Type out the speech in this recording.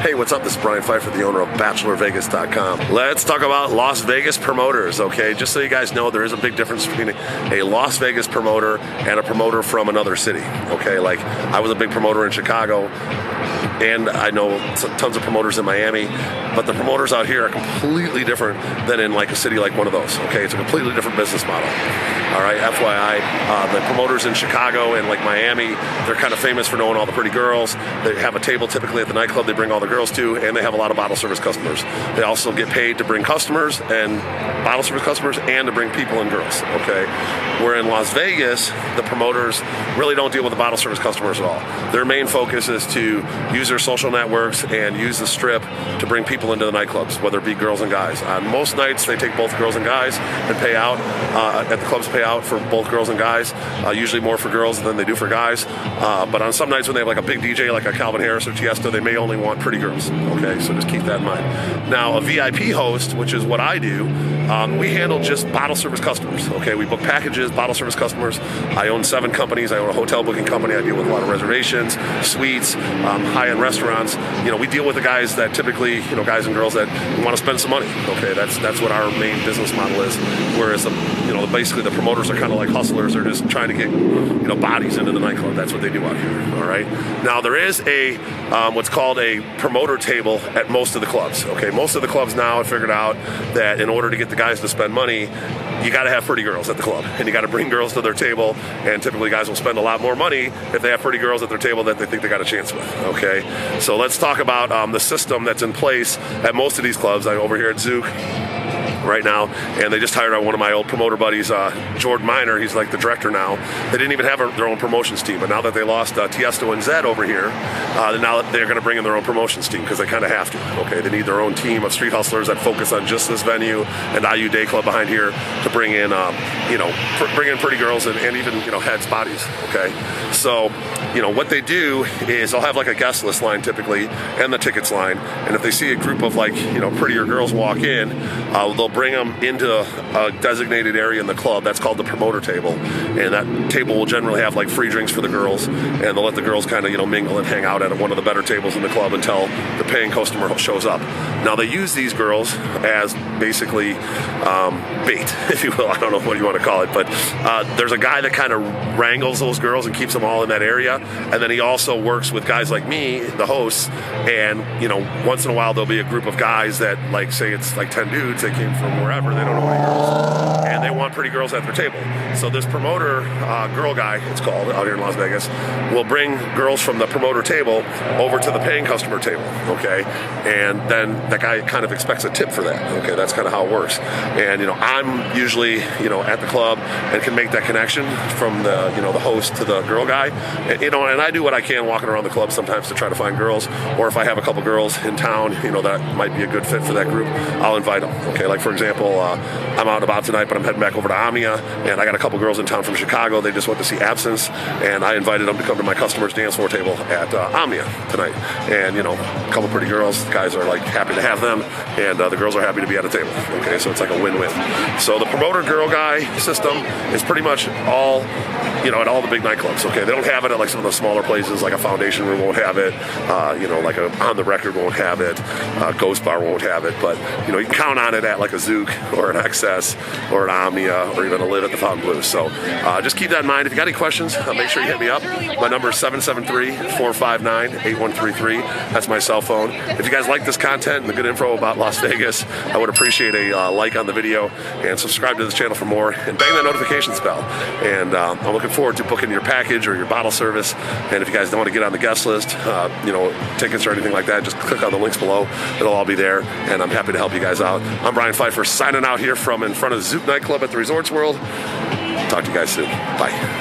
Hey, what's up? This is Brian Pfeiffer, the owner of BachelorVegas.com. Let's talk about Las Vegas promoters, okay? Just so you guys know, there is a big difference between a Las Vegas promoter and a promoter from another city, okay? Like, I was a big promoter in Chicago, and I know tons of promoters in Miami, but the promoters out here are completely different than in like a city like one of those, okay? It's a completely different business model. All right, FYI, the promoters in Chicago and like Miami, they're kind of famous for knowing all the pretty girls. They have a table typically at the nightclub they bring all the girls to, and they have a lot of bottle service customers. They also get paid to bring customers and bottle service customers and to bring people and girls, okay? Where in Las Vegas, the promoters really don't deal with the bottle service customers at all. Their main focus is to use their social networks and use the strip to bring people into the nightclubs, whether it be girls and guys. On most nights, they take both girls and guys and pay out, at the clubs pay out for both girls and guys, usually more for girls than they do for guys. But on some nights when they have like a big DJ like a Calvin Harris or Tiësto, they may only want pretty girls, okay? So just keep that in mind. Now, a VIP host, which is what I do, we handle just bottle service customers, okay? We book packages, bottle service customers. I own 7 companies. I own a hotel booking company. I deal with a lot of reservations, suites, high-end restaurants. You know, we deal with the guys that typically, you know, guys and girls that want to spend some money, okay? That's what our main business model is. Whereas, basically the promoters are kind of like hustlers. They're just trying to get, bodies into the nightclub. That's what they do out here, all right? Now, there is a, what's called a promoter table at most of the clubs, okay? Most of the clubs now have figured out that in order to get the guys to spend money, you got to have pretty girls at the club, and you got to bring girls to their table, and typically guys will spend a lot more money if they have pretty girls at their table that they think they got a chance with, okay? So let's talk about the system that's in place at most of these clubs. I'm over here at Zouk right now, and they just hired one of my old promoter buddies, Jordan Miner. He's like the director now. They didn't even have their own promotions team, but now that they lost Tiësto and Zedd over here, now they're going to bring in their own promotions team because they kind of have to, okay? They need their own team of street hustlers that focus on just this venue and AYU Dayclub behind here to bring in, bring in pretty girls and even, heads, bodies, okay? So, what they do is they'll have like a guest list line typically and the tickets line, and if they see a group of like, prettier girls walk in, they'll bring them into a designated area in the club. That's called the promoter table, and that table will generally have like free drinks for the girls, and they'll let the girls kind of mingle and hang out at one of the better tables in the club until the paying customer shows up. Now, they use these girls as basically bait, if you will. I don't know what you want to call it, but there's a guy that kind of wrangles those girls and keeps them all in that area, and then he also works with guys like me, the hosts, and once in a while there'll be a group of guys that, like, say it's like 10 dudes, they came from wherever, they don't know any girls, and they want pretty girls at their table. So this promoter, girl guy, it's called, out here in Las Vegas, will bring girls from the promoter table over to the paying customer table, okay? And then that guy kind of expects a tip for that, okay? That's kind of how it works. And, I'm usually, at the club and can make that connection from the, the host to the girl guy. And, and I do what I can walking around the club sometimes to try to find girls, or if I have a couple girls in town, that might be a good fit for that group, I'll invite them, okay? Like, for example, I'm out and about tonight, but I'm heading back over to Omnia, and I got a couple girls in town from Chicago. They just went to see Absence, and I invited them to come to my customers' dance floor table at Omnia tonight. And, a couple pretty girls, the guys are like happy to have them, and the girls are happy to be at a table, okay? So it's like a win-win. So the promoter girl guy system is pretty much all, at all the big nightclubs, okay? They don't have it at like some of the smaller places, like a Foundation Room won't have it, like a On The Record won't have it, Ghost Bar won't have it, but, you can count on it at like a Zouk or an Access or an Omnia or even a Live at the Fontainebleau. So just keep that in mind. If you got any questions, make sure you hit me up. My number is 773-459-8133. That's my cell phone. If you guys like this content and the good info about Las Vegas, I would appreciate a like on the video and subscribe to this channel for more and bang that notifications bell. And I'm looking forward to booking your package or your bottle service. And if you guys don't want to get on the guest list, tickets or anything like that, just click on the links below. It'll all be there, and I'm happy to help you guys out. I'm Brian Pfeiffer signing out here from in front of Zouk Nightclub at the Resorts World. Talk to you guys soon. Bye.